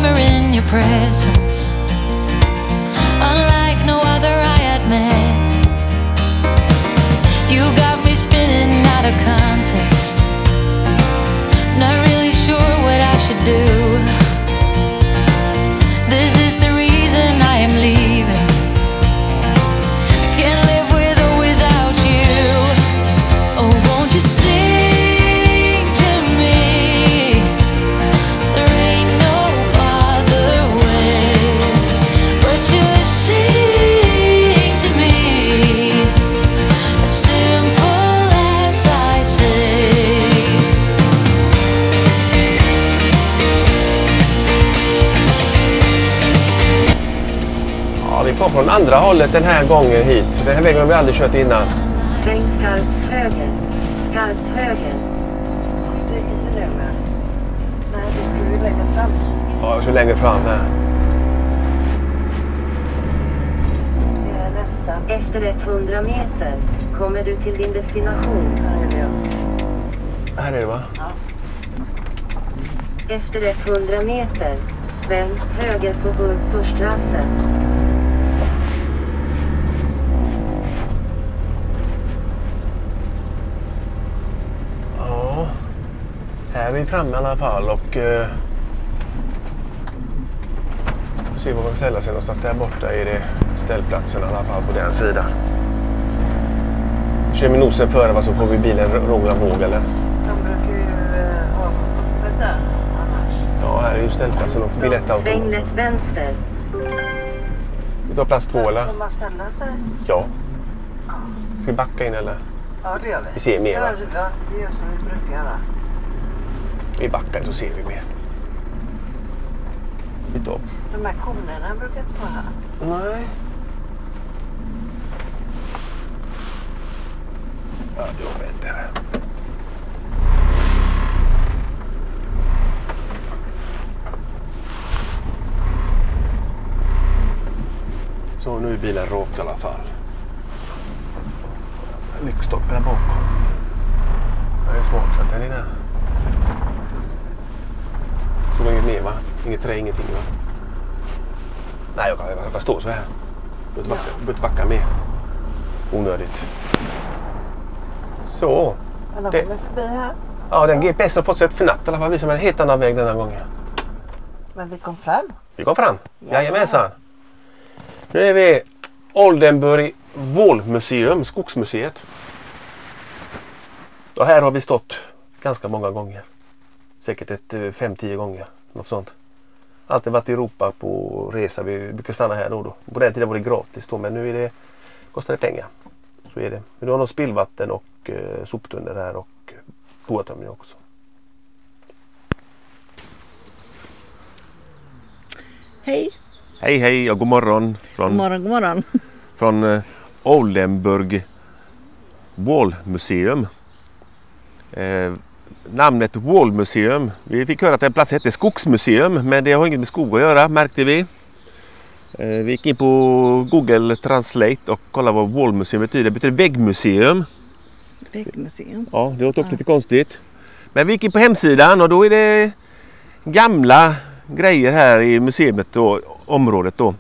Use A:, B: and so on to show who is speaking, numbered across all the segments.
A: shimmer in your presence, unlike no other I had met. You got me spinning out of context, not really sure what I should do. This is the reason I am leaving. I can't live with or without you. Oh, won't you sing to me? There ain't no other way but you sing to me, as simple as I say.
B: Ja, vi får från andra hållet den här gången hit. Så den här vägen har vi aldrig kört innan.
C: Sväng skarpt höger. Skarpt höger.
D: Det är inte det med. Nej, det ska vi lägga fram.
B: Ja, jag ska längre fram här.
D: Det är nästan.
C: Efter 100 meter kommer du till din destination.
D: Här är det.
B: Här är det, va?
D: Ja.
C: Efter 100 meter, sväng höger på Burgtorstrasse.
B: Ja. Här är vi framme i alla fall och... får se var man ställer sig någonstans. Där borta är det ställplatsen i alla fall på den sidan. Kör vi nosen före, va, så får vi bilen rångla våg, eller?
D: De brukar ju ha öppet där annars.
B: Ja, här är ju ställplatsen och biljettauton.
C: Sväng lätt vänster.
B: Vi tar plats 2, eller?
D: Får man ställa sig?
B: Ja. Ska vi backa in, eller?
D: Ja, det gör vi.
B: Vi ser mer, va?
D: Ja, det gör som vi brukar göra.
B: Vi backar så ser vi mer. Lite upp.
D: De här konerna brukar inte vara här.
B: Nej. Ja, jag vänder här. Så nu är bilen rak i alla fall. Lyktstolpen där bakom. Det är smart, så att den är där. Så inget mer, va? Inget trä, ingenting, va? Nej, jag kan stå så här. Börja backa med. Onödigt. Så.
D: Men de
B: Det-
D: kommer förbi här.
B: Ja, den GPS har fått sig ett för natt i alla fall. Visar mig en helt annan väg denna gången.
D: Men vi kom fram.
B: Vi kom fram.
D: Ja.
B: Jajamensan. Nu är vi Oldenburg Vålmuseum, Skogsmuseet. Och här har vi stått ganska många gånger. Säkert 5-10 gånger. Något sånt. Alltid varit i Europa på resa. Vi brukar stanna här då och då. På den tiden var det gratis då, men nu är det, kostar det pengar. Så är det. Men du har någon spillvatten och soptunnor här och toatömning också.
D: Hej.
B: Hej hej och god morgon
D: God morgon.
B: från Oldenburg Vålmuseum. Namnet Vålmuseum, vi fick höra att den platsen heter Skogsmuseum, men det har inget med skog att göra, märkte vi. Vi gick in på Google Translate och kollade vad Vålmuseum betyder. Det betyder väggmuseum.
D: Väggmuseum.
B: Ja, det låter också lite konstigt. Men vi gick in på hemsidan och då är det gamla grejer här i museet och området då.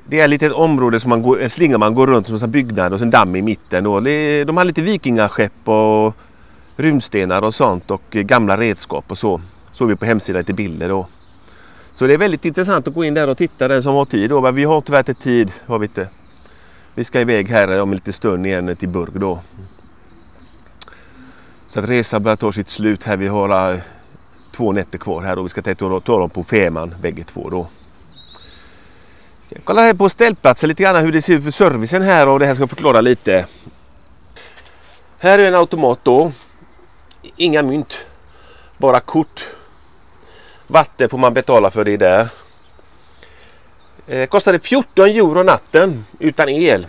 B: Det är lite ett område som en slinga man går runt som en byggnad och en damm i mitten. Och de har lite vikingaskepp och rymdstenar och sånt och gamla redskap och så. Såg vi på hemsidan lite bilder då. Så det är väldigt intressant att gå in där och titta, den som har tid då. Men vi har tyvärr inte tid, har vi inte. Vi ska iväg här om en liten stund igen till Burg då. Så att resan börjar ta sitt slut här. Vi har 2 nätter kvar här och vi ska ta dem på Fehmarn, bägge två då. Kolla här på ställplatsen lite grann hur det ser ut för servicen här och det här ska jag förklara lite. Här är en automat då. Inga mynt. Bara kort. Vatten får man betala för det där. Kostade 14 euro natten utan el.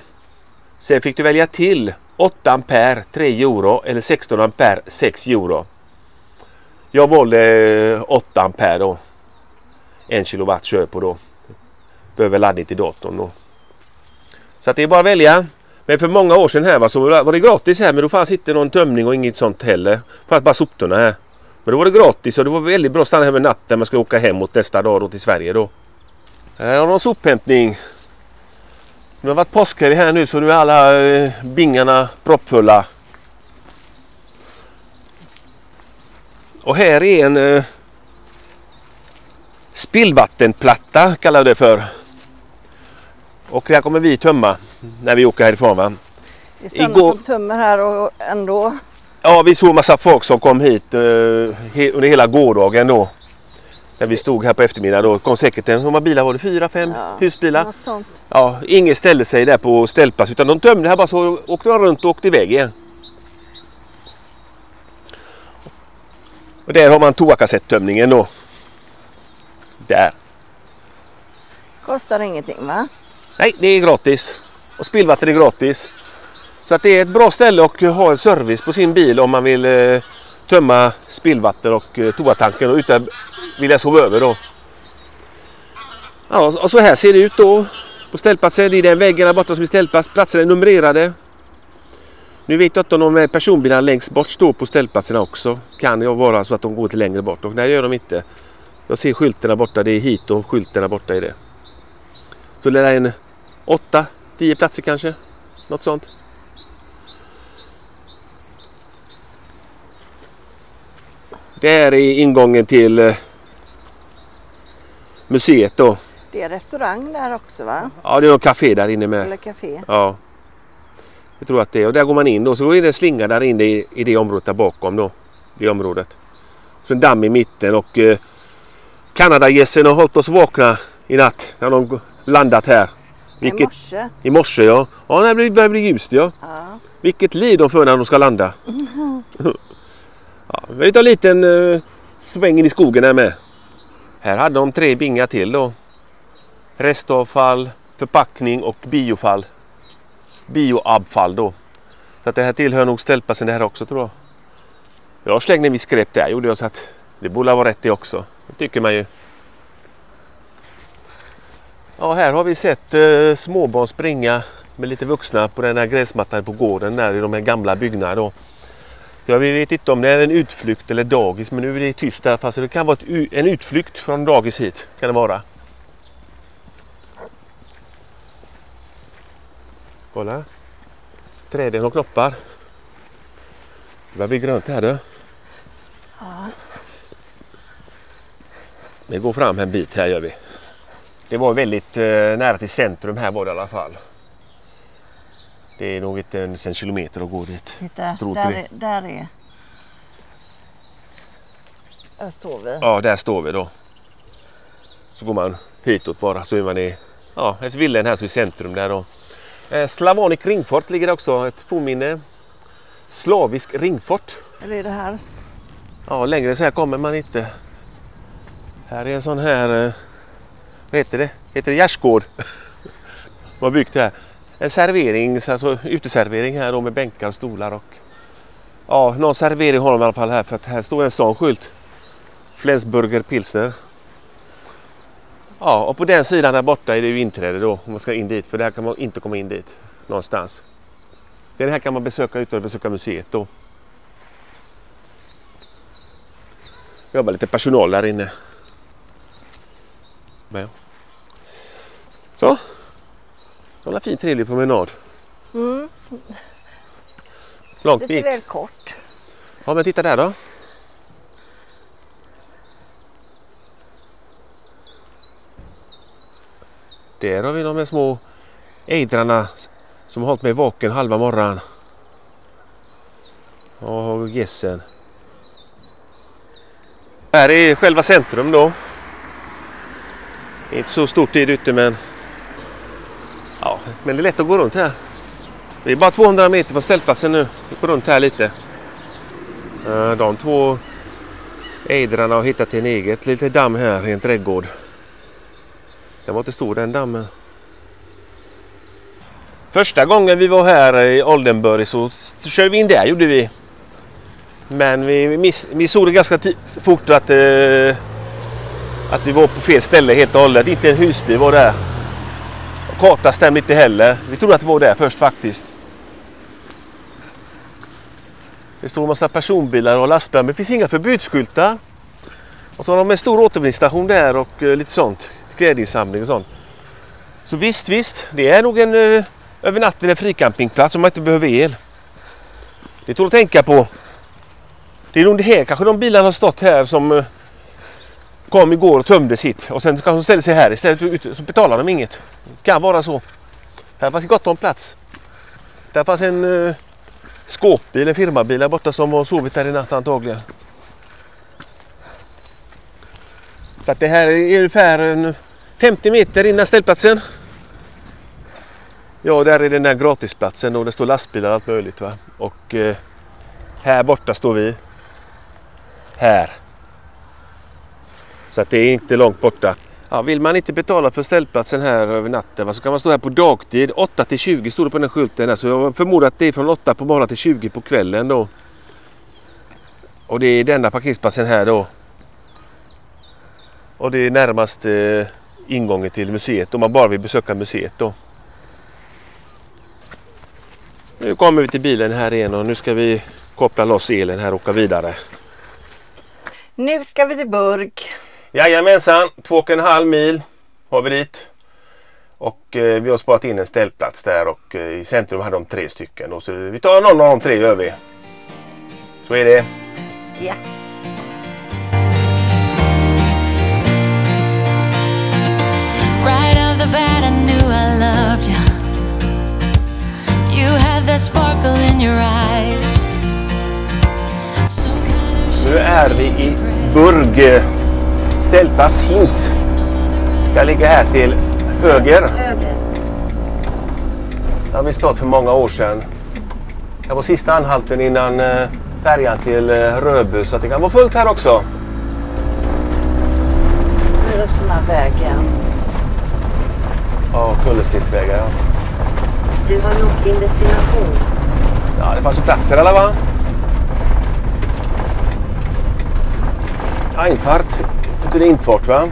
B: Sen fick du välja till 8 ampere 3 euro eller 16 ampere 6 euro. Jag valde 8 ampere då. 1 kilowatt kör på då. Behöver laddning till datorn då. Så att det är bara att välja. Men för många år sedan här så var det gratis här, men då fanns inte någon tömning och inget sånt heller. Fanns bara soptunna här. Men då var det gratis och det var väldigt bra att stanna här med natten när man ska åka hem mot nästa dag då till Sverige då. Här har någon sophämtning. Det har varit påskhelg här nu så nu är alla bingarna proppfulla. Och här är en spillvattenplatta kallar det för. Och här kommer vi tömma när vi åker härifrån, va?
D: Det är sådana som tömmer här och ändå.
B: Ja, vi såg massa folk som kom hit under hela gårdagen då. När vi stod här på eftermiddagen då kom säkert hur många bilar var det? 4-5 husbilar.
D: Något sånt.
B: Ja, ingen ställde sig där på ställplats utan de tömde här bara så åkte de runt och åkte iväg igen. Och där har man toakassettömningen då. Där.
D: Kostar ingenting, va?
B: Nej, det är gratis. Och spillvatten är gratis. Så att det är ett bra ställe att ha en service på sin bil om man vill tömma spillvatten och toatanken och utan vilja sova över då. Ja, och så här ser det ut då på ställplatsen. Det är den väggen där borta som är ställplats. Platserna är numrerade. Nu vet jag inte om de personbilarna längst bort står på ställplatserna också. Kan det vara så att de går till längre bort. Och nej, det gör de inte. Jag ser skyltarna borta. Det är hit och skyltarna borta i det. Så det är en 8-10 platser kanske. Något sånt. Det är ingången till museet då.
D: Det är restaurang där också, va?
B: Ja, det är ett café där inne med.
D: Eller café.
B: Ja. Jag tror att det är. Och där går man in då. Så är det en slinga där inne i det området där bakom då. Det området. Så en damm i mitten och Kanadagässen har hållit oss vakna i natt. När de landat här.
D: I morse.
B: I morse, ja. Ja, när det börjar bli ljust, ja. Vilket liv de får när de ska landa. Ja, vi tar en liten sväng in i skogen här med. Här hade de 3 bingar till då. Restavfall, förpackning och biofall. Bioabfall då. Så att det här tillhör nog ställplatsen det här också, tror jag. Jag slängde en viss skräp där, gjorde jag, så att det borde vara rätt det också. Det tycker man ju. Ja, här har vi sett småbarn springa med lite vuxna på den här gräsmattan på gården där i de här gamla byggnaderna då. Jag vet inte om det är en utflykt eller dagis, men nu är det tyst där, fast det kan vara en utflykt från dagis hit, kan det vara. Kolla. Träden har knoppar. Det börjar bli grönt här då.
D: Ja.
B: Vi går fram en bit här, gör vi. Det var väldigt nära till centrum här var det i alla fall. Det är nog inte ens en kilometer att gå dit.
D: Titta, där står vi.
B: Ja, där står vi då. Så går man hitåt bara, så är man i, ja, efter villen här så i centrum där då. Slavonic ringfort ligger det också, ett fornminne. Slavisk ringfort.
D: Eller är det här?
B: Ja, längre så här kommer man inte. Här är en sån här, vad heter det? Heter det gärdsgård? Man har byggt här. En servering, alltså uteservering här då med bänkar och stolar och ja, någon servering har de i alla fall här, för att här står en sån skylt. Flensburger Pilsner. Ja, och på den sidan där borta är det ju inträde då, om man ska in dit, för där kan man inte komma in dit någonstans. Det här kan man besöka utan att besöka museet då. Jobbar lite personal där inne. Men. Så. Det var en fin trevlig promenad.
D: Mm.
B: Långt
D: Lite
B: gick.
D: väl kort.
B: Ja, men titta där då. Där har vi de här små ejdrarna som har hållit mig vaken halva morgonen. Och gässen. Här är själva centrum då. Inte så stort tid ute, men ja, men det är lätt att gå runt här. Det är bara 200 meter från ställplatsen nu. Vi går runt här lite. De 2 ejdrarna har hittat en eget lite damm här i en trädgård. Den var inte stor, den dammen. Första gången vi var här i Oldenburg så körde vi in där, gjorde vi. Men vi såg det ganska fort att vi var på fel ställe helt och hållet. Inte en husbil var där. Kartan stämde inte heller. Vi trodde att det var där först faktiskt. Det står en massa personbilar och lastbilar, men det finns inga förbudsskyltar. Och så har de en stor återvinningsstation där och lite sånt. Klädinsamling och sånt. Så visst. Det är nog en över natten en fricampingplats om man inte behöver el. Det tål att tänka på. Det är nog det här, kanske de bilarna har stått här som kom igår och tömde sitt. Och sen kanske de ställer sig här istället så betalar de inget. Det kan vara så. Här fanns gott om plats. Där fanns en skåpbil, en firmabil där borta som har sovit där i natt antagligen. Så att det här är ungefär 50 meter innan ställplatsen. Ja, där är den där gratisplatsen och det står lastbilar och allt möjligt, va. Och här borta står vi. Här. Så att det är inte långt borta. Ja, vill man inte betala för ställplatsen här över natten, va, så kan man stå här på dagtid. 8 till 20 står det på den skylten här. Så jag förmodar att det är från 8 på morgonen till 20 på kvällen då. Och det är denna parkeringsplatsen här då. Och det är närmast ingången till museet om man bara vill besöka museet då. Nu kommer vi till bilen här igen och nu ska vi koppla loss elen här och åka vidare.
D: Nu ska vi till Burg.
B: Jajamensan, 2,5 mil har vi dit. Och vi har sparat in en ställplats där och i centrum hade de 3 stycken. Då, så vi tar någon av de 3 gör vi. Så är det.
D: Ja.
A: Right off the bat I knew I loved you. You had that sparkle in your eyes.
B: Nu är vi i Burg. Ställplats Hinz. Ska ligga här till höger. Det har vi stått för många år sedan. Det var sista anhalten innan färjan till Röby, så att det kan vara fullt här också.
D: Nu är det sån här vägen.
B: Ja, Kullestigsvägar, ja.
C: Du har nått din destination.
B: Ja, det fanns ju platser eller va? Einfart. Det är infart, va?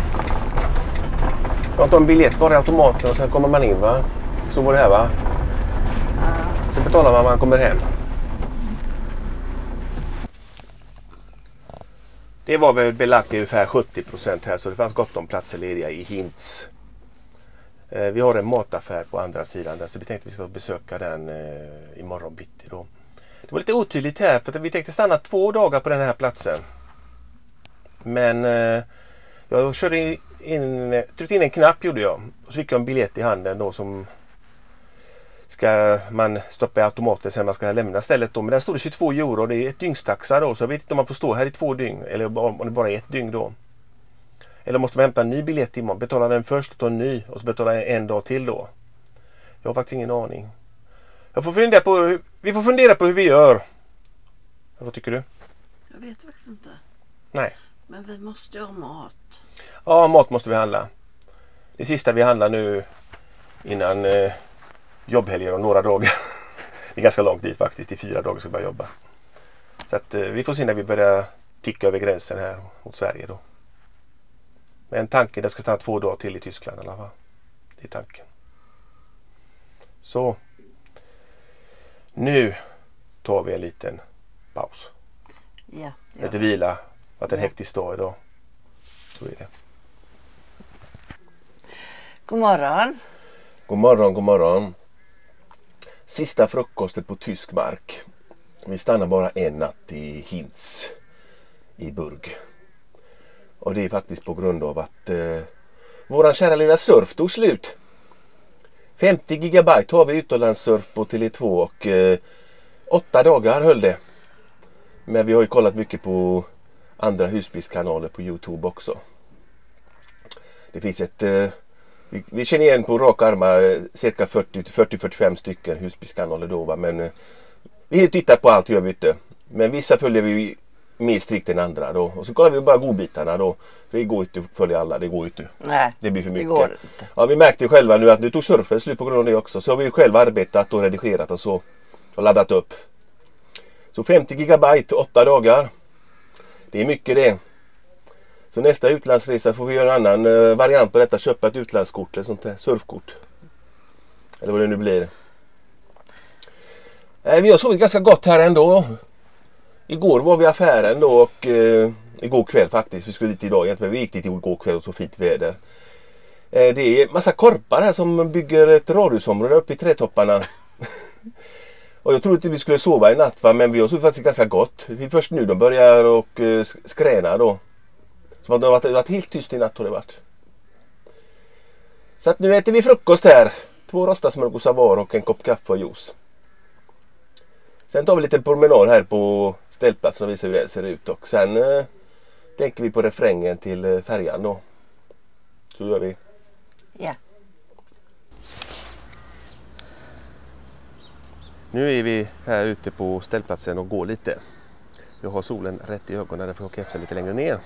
B: Så man tar en biljett bara i automaten och sen kommer man in, va? Så var det här, va?
D: Ja.
B: Så betalar man när man kommer hem. Det var väl belagt i ungefär 70% här, så det fanns gott om platser lediga i Hinz. Vi har en mataffär på andra sidan där, så vi tänkte att vi ska besöka den imorgon bitti då. Det var lite otydligt här för att vi tänkte stanna 2 dagar på den här platsen. Men jag körde tryckte in en knapp gjorde jag. Och så fick jag en biljett i handen då som ska man stoppa i automaten sen man ska lämna stället då. Men där stod det 22 euro och det är ett dygnstaxa då. Så jag vet inte om man får stå här i 2 dygn eller om det bara är 1 dygn då. Eller måste man hämta en ny biljett imorgon. Betala den först och ta en ny och så betala en dag till då. Jag har faktiskt ingen aning. Vi får fundera på hur vi gör. Vad tycker du?
D: Jag vet faktiskt inte.
B: Nej.
D: Men vi måste ju ha mat.
B: Ja, mat måste vi handla. Det sista vi handlar nu innan jobbhelger om några dagar. Det är ganska långt dit faktiskt. I 4 dagar ska vi börja jobba. Så att vi får se när vi börjar ticka över gränsen här mot Sverige då. Men tanken är att jag ska stanna 2 dagar till i Tyskland eller vad? Det är tanken. Så. Nu tar vi en liten paus.
D: Ja.
B: Lite vila. Att en hektisk dag idag. Så är det.
D: God morgon.
B: God morgon, god morgon. Sista frukosten på tysk mark. Vi stannar bara en natt i Hinz i Burg. Och det är faktiskt på grund av att våran kära lilla surf tog slut. 50 gigabyte har vi utomlandssurf på Tele2 och 8 dagar höll det. Men vi har ju kollat mycket på andra husbilskanaler på YouTube också. Det finns vi känner igen på raka armar cirka 40-45 stycken husbilskanaler då, va? Men vi tittar på allt gör vi inte. Men vissa följer vi mer strikt än andra då. Och så kollar vi bara godbitarna då. Det går inte att följa alla, det går inte.
D: Nej,
B: det blir för mycket.
D: Det går inte.
B: Ja, vi märkte ju själva nu att nu tog surfen slut på grund av det också. Så har vi ju själva arbetat och redigerat och så. Och laddat upp. Så 50 gigabyte, 8 dagar. Det är mycket det. Så nästa utlandsresa får vi göra en annan variant på detta. Köpa ett utlandskort eller sånt där surfkort. Eller vad det nu blir. Vi har sovit ganska gott här ändå. Igår var vi i affären då och igår kväll faktiskt. Vi skulle dit idag egentligen, men vi gick dit igår kväll och så fint väder. Det är massa korpar här som bygger ett radhusområde uppe i trädtopparna. Och jag trodde inte vi skulle sova i natt, va? Men vi har sovit faktiskt ganska gott. Det är först nu de börjar och skräna då. Så det har varit helt tyst i natt har det varit. Så att nu äter vi frukost här. 2 rostade smörgåsar var och en kopp kaffe och juice. Sen tar vi lite promenad här på ställplatsen och visar hur det ser ut. Och sen tänker vi på refrängen till färjan då. Så gör vi.
D: Ja.
B: Nu är vi här ute på ställplatsen och går lite. Jag har solen rätt i ögonen, därför jag kepsar lite längre ner.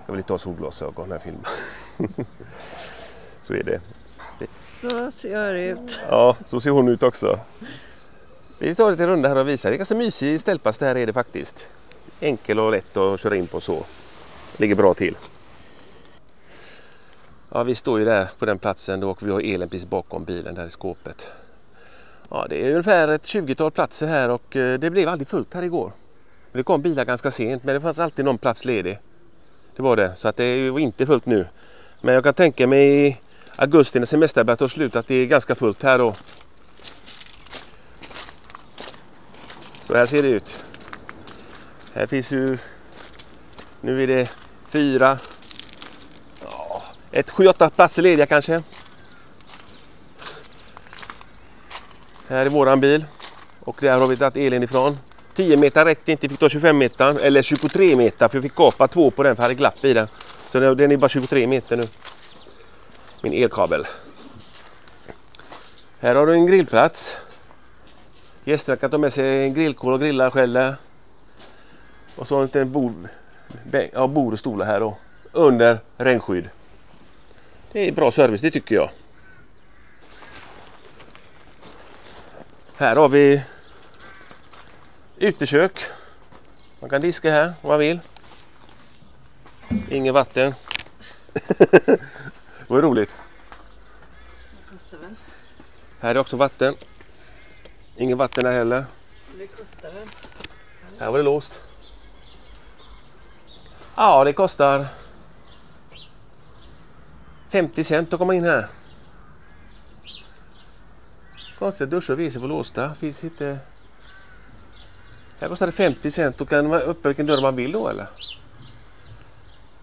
B: Jag vill inte ha solglasögon när jag filmar. Så är det.
D: Så ser det ut.
B: Ja, så ser hon ut också. Vi tar lite runda här och visar. Det är ganska mysig ställplats det här är det faktiskt. Enkel och lätt att köra in på så. Ligger bra till. Ja, vi står ju där på den platsen då och vi har elen precis bakom bilen där i skåpet. Ja, det är ungefär ett 20-tal platser här och det blev aldrig fullt här igår. Det kom bilar ganska sent men det fanns alltid någon plats ledig. Det var det, så att det är ju inte fullt nu. Men jag kan tänka mig i augusti när semestern börjar ta slut att det är ganska fullt här då. Så här ser det ut. Här finns ju, nu är det 4, 7-8 platser lediga kanske. Här är våran bil. Och där har vi tagit elen ifrån. 10 meter räckte inte, fick ta 25 meter. Eller 23 meter för jag fick kapa 2 på den för jag hade glapp i den. Så den är bara 23 meter nu. Min elkabel. Här har du en grillplats. Gästerna kan ta med sig en grillkol och grilla själva. Och så har vi en bord och stolar här då. Under regnskydd. Det är bra service, det tycker jag. Här har vi utekök. Man kan diska här om man vill. Ingen vatten. Det var roligt.
D: Det kostar väl?
B: Här är också vatten. Ingen vatten här heller.
D: Det kostar väl?
B: Här var det låst. Ja, det kostar 50 cent att komma in här. Konstigt, duschar och visar på låsta. Finns inte. Här kostar det 50 cent och kan man öppna vilken dörr man vill då eller?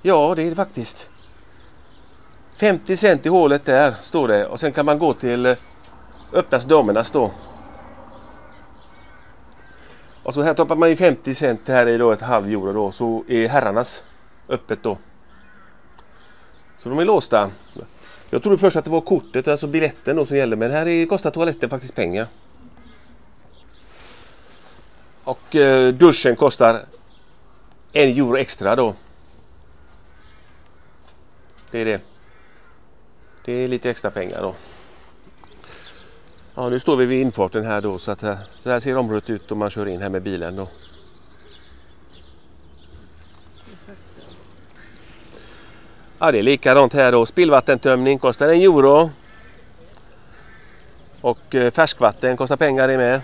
B: Ja, det är det faktiskt. 50 cent i hålet där står det. Och sen kan man gå till öppnas damernas då. Och så här toppar man ju 50 cent. Här är då ett halv euro då. Så är herrarnas öppet då. Så de är låsta. Jag trodde först att det var kortet, alltså biljetten då som gäller. Men här kostar toaletten faktiskt pengar. Och duschen kostar 1 euro extra då. Det är det. Det är lite extra pengar då. Ja, nu står vi vid infarten här då. Så här ser området ut om man kör in här med bilen då. Ja, det är likadant här då. Spillvattentömning kostar 1 euro. Och färskvatten kostar pengar det med.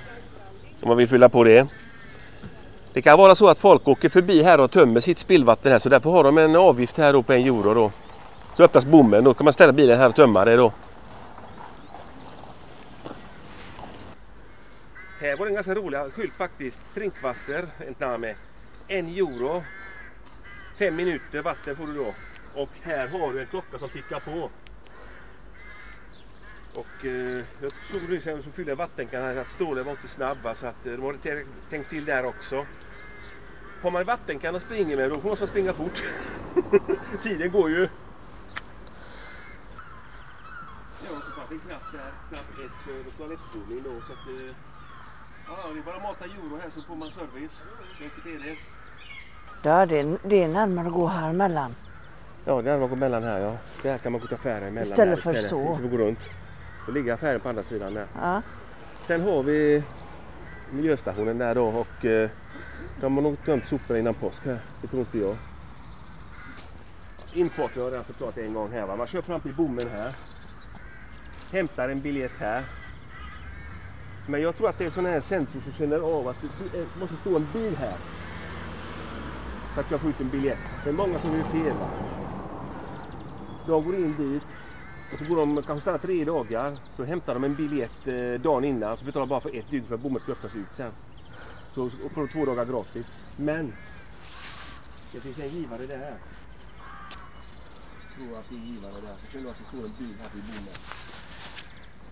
B: Om man vill fylla på det. Det kan vara så att folk åker förbi här och tömmer sitt spillvatten här. Så därför har de en avgift här då på 1 euro då. Så öppnas bommen. Då kan man ställa bilen här och tömma det då. Här var det en ganska rolig skylt faktiskt. Trinkwasser, ett namn med 1 euro. 5 minuter vatten får du då. Och här har du en klocka som tickar på. Och jag såg nu sen som fyllde vattenkannan att strålen var inte snabba så att de har tänkt till där också. Har man vattenkannan och springer med då måste man springa fort. Tiden går ju. Ja, så fanns det knappt ett toalettspolning då så att ja, det är bara mata euro här så får man service. Vilket är det?
D: Ja, det är närmare att gå här emellan.
B: Ja, det är något mellan här ja. Där kan man gå till affären emellan.
D: Istället för så.
B: Vi går runt. Då ligger affären på andra sidan där.
D: Ja.
B: Sen har vi miljöstationen där då och de har nog tömt sopor innan påsk här. Det tror inte jag. Infart, jag har redan förklarat en gång här va. Man kör fram till bommen här. Hämtar en biljett här. Men jag tror att det är sån här sensor som känner av att det måste stå en bil här. För att jag får ut en biljett. Det är många som vill fel. De går in dit. Och så går de kanske stanna 3 dagar. Så hämtar de en biljett dagen innan. Så betalar de bara för 1 dygn för att bommen ska öppnas ut sen. Så får de 2 dagar gratis. Men det finns en givare där. Jag tror att det är givare där. Så känner jag att det står en bil här vid bommen.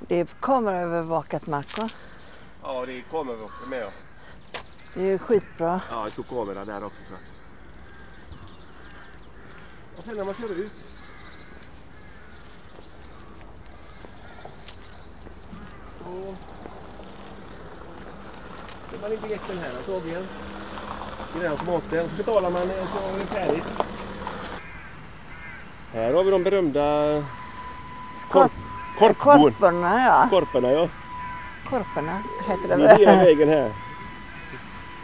D: Det är kameraövervakat, Marco.
B: Ja, det är kameraövervakat med.
D: Det är ju skitbra.
B: Ja, det står kamera där också. Så. Och sen när man kör ut. Så. Det man inte biljetten här antagligen. I den automaten. Så betalar man så är det färdigt. Här har vi de berömda
D: Korporna, ja.
B: Korporna, ja.
D: Korporna heter det
B: Det är hela
D: väl.
B: vägen här.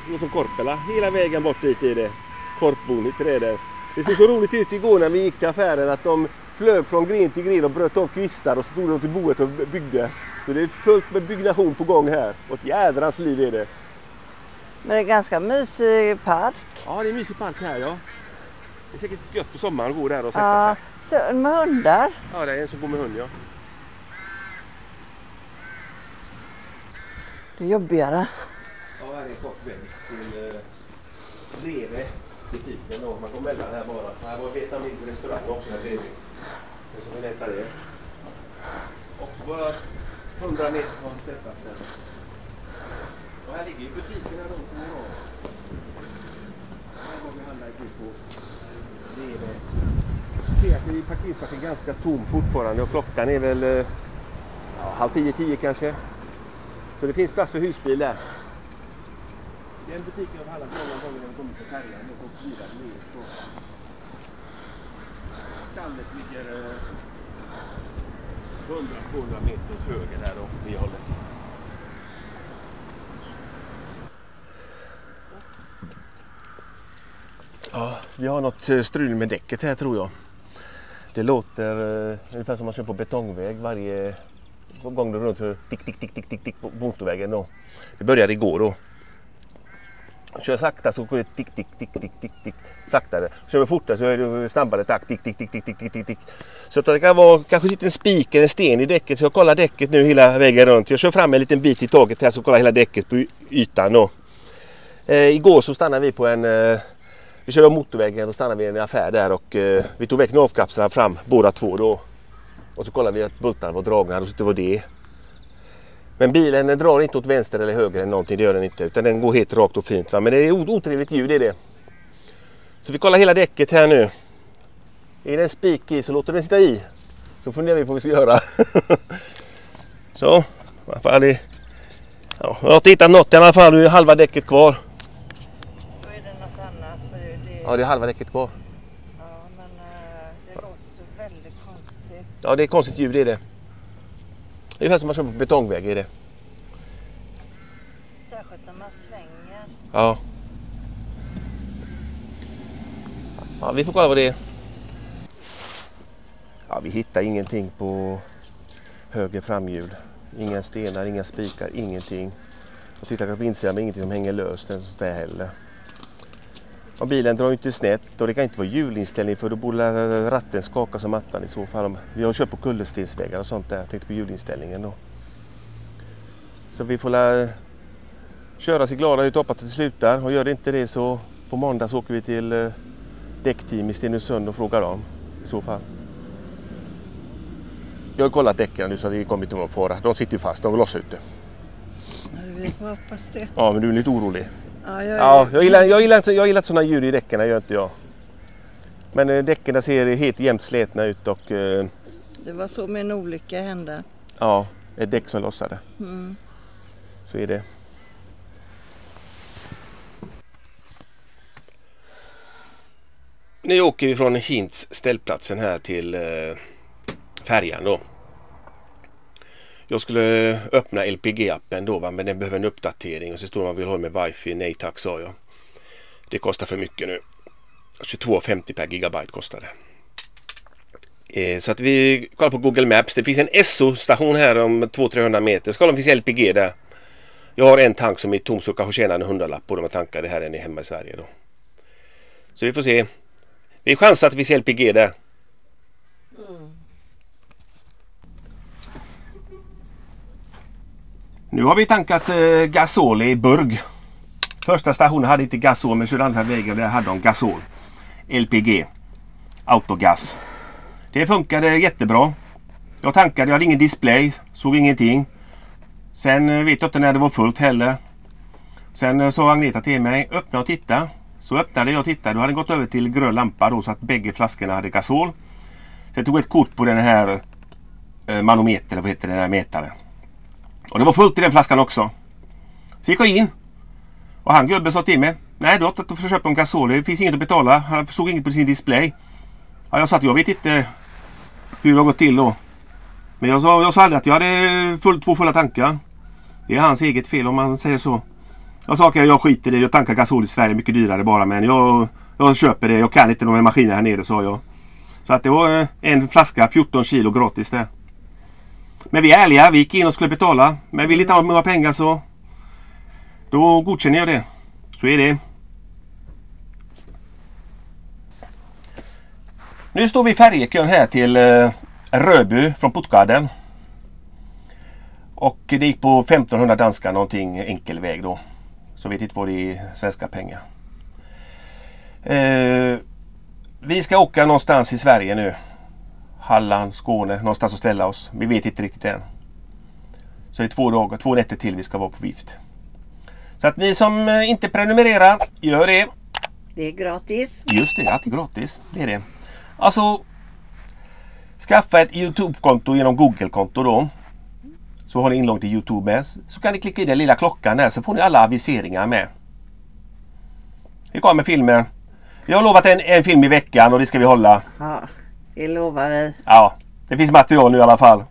B: Det går som Korpela. Hela vägen bort dit är det. Korpbon, inte det där. Det såg så roligt ut igår när vi gick till affären att de flög från gren till gren och bröt av kvistar och så stod de till boet och byggde. Så det är fullt med byggnation på gång här. Och ett jädrans liv är det.
D: Men det är ganska mysig park.
B: Ja, det är en mysig park här, ja. Det är säkert gött på sommaren att gå där och sätta
D: Ja,
B: sig.
D: så, med hundar.
B: Ja, det är en som går med hund, ja.
D: Det är jobbigare.
B: Ja, här är en kort väg till Reve butiken då. Man går mellan här bara. Här var vietnamesisk restaurang också här bredvid. Det som vi letar det. Och bara 100 meter från ställplatsen. Och här ligger ju butikerna runt om och här går vi handla ut på Reve. Se att det är parkeringsplatsen ganska tom fortfarande och klockan är väl 9:30 kanske. Så det finns plats för husbil där. Den butiken har handlat många gånger när vi kommer till färjan och åker vidare ner på. Stallet ligger 100-200 meter åt höger där då, i hållet. Ja, vi har något strul med däcket här tror jag. Det låter ungefär som man kör på betongväg varje gång det runt för tick på motorvägen då. Det började igår då. Kör sakta så går det tick saktare. Kör vi fortare så är det snabbare takt tick. Så att det kan vara kanske sitter en spik eller en sten i däcket så jag kollar däcket nu hela vägen runt. Jag kör fram en liten bit i taget här så kollar hela däcket på ytan då. Igår så stannade vi på vi körde motorvägen och stannade vi i en affär där och vi tog väck navkapslarna fram båda två då. Och så kollade vi att bultarna var dragna och så det var det. Men bilen den drar inte åt vänster eller höger eller någonting, det gör den inte. Utan den går helt rakt och fint. Va? Men det är otrevligt ljud, det är det. Så vi kollar hela däcket här nu. Är det en spik i så låter den sitta i. Så funderar vi på vad vi ska göra. Så, i alla fall jag har inte hittat något i alla fall. Nu är halva däcket kvar.
D: Då är det något annat. För det...
B: Ja, det är halva däcket kvar.
D: Ja, men det låter så väldigt konstigt.
B: Ja, det är konstigt ljud, det är det. Det är ungefär som man kör på betongväg är det.
D: Särskilt när man svänger.
B: Ja. Ja, vi får kolla vad det är. Ja, vi hittar ingenting på höger framhjul. Inga stenar, inga spikar, ingenting. Och tittar på insidan men ingenting som hänger löst eller så där heller. Och bilen drar inte snett och det kan inte vara hjulinställning för då borde ratten skaka som mattan i så fall. Vi har kört på kullerstensvägar och sånt där. Jag tänkte på hjulinställningen då. Så vi får köra sig glada ut hoppas att det slutar. Och gör det inte det så på måndag så åker vi till däckteam i Stenungsund och frågar dem i så fall. Jag har kollat däcken nu så det kommer inte någon fara. De sitter ju fast, de går loss ute.
D: Ja, vi får hoppas det.
B: Ja, men du är lite orolig.
D: Ja,
B: Jag gillar sådana ljud i däcken, gör inte jag. Men däcken ser helt jämnt slätna ut och...
D: Det var så med en olycka hände.
B: Ja, ett däck som lossade.
D: Mm.
B: Så är det. Nu åker vi från Hints ställplatsen här till färjan då. Jag skulle öppna LPG-appen då va, men den behöver en uppdatering och så står man vill ha med wifi. Nej tack sa jag. Det kostar för mycket nu. 22,50 per gigabyte kostar det. Så att vi kollar på Google Maps. Det finns en SO-station här om 200-300 meter. Ska det finnas LPG där. Jag har en tank som är tom så kanske tjänar en 100-lapp på de här tankar. Det här är ni hemma i Sverige då. Så vi får se. Vi chansar att vi ser LPG där. Nu har vi tankat gasol i Burg. Första stationen hade inte gasol men körde andra vägen där hade de gasol. LPG. Autogas. Det funkade jättebra. Jag tankade, jag hade ingen display. Såg ingenting. Sen vet jag inte när det var fullt heller. Sen sa Agneta till mig, öppna och titta. Så öppnade jag och tittade. Då hade gått över till grön lampa då, så att bägge flaskorna hade gasol. Så jag tog ett kort på den här manometern, vad heter den här mätaren. Och det var fullt i den flaskan också. Så gick jag in. Och han gubben sa till mig, nej du har inte fått köpa en gasol. Det finns inget att betala. Han såg inget på sin display. Ja, jag sa att jag vet inte hur det har gått till då. Men jag sa aldrig att jag hade två fulla tankar. Det är hans eget fel om man säger så. Jag sa att jag skiter i det. Jag tankar gasol i Sverige mycket dyrare bara. Men jag köper det. Jag kan inte de här maskinerna här nere, sa jag. Så att det var en flaska 14 kilo gratis där. Men vi är ärliga. Vi gick in och skulle betala. Men vill inte ha några pengar så då godkänner jag det. Så är det. Nu står vi i färjekön här till Röby från Puttgarden. Och det gick på 1500 danska någonting enkel väg då. Så vet inte vad det är i svenska pengar. Vi ska åka någonstans i Sverige nu. Halland, Skåne, någonstans att ställa oss. Vi vet inte riktigt än. Så det är 2 nätter till vi ska vara på vift. Så att ni som inte prenumererar, gör det.
D: Det är gratis.
B: Just det, alltid gratis. Det är det. Alltså, skaffa ett YouTube-konto genom Google-konto då. Så har ni inlogg till YouTube med. Så kan ni klicka i den lilla klockan där så får ni alla aviseringar med. Vi kommer filmer. Vi har lovat en film i veckan och det ska vi hålla.
D: Ja, det lovar vi.
B: Ja, det finns material nu i alla fall.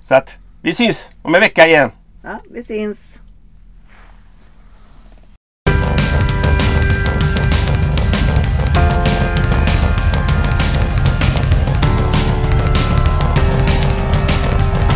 B: Så att vi syns om en vecka igen.
D: Ja, vi syns.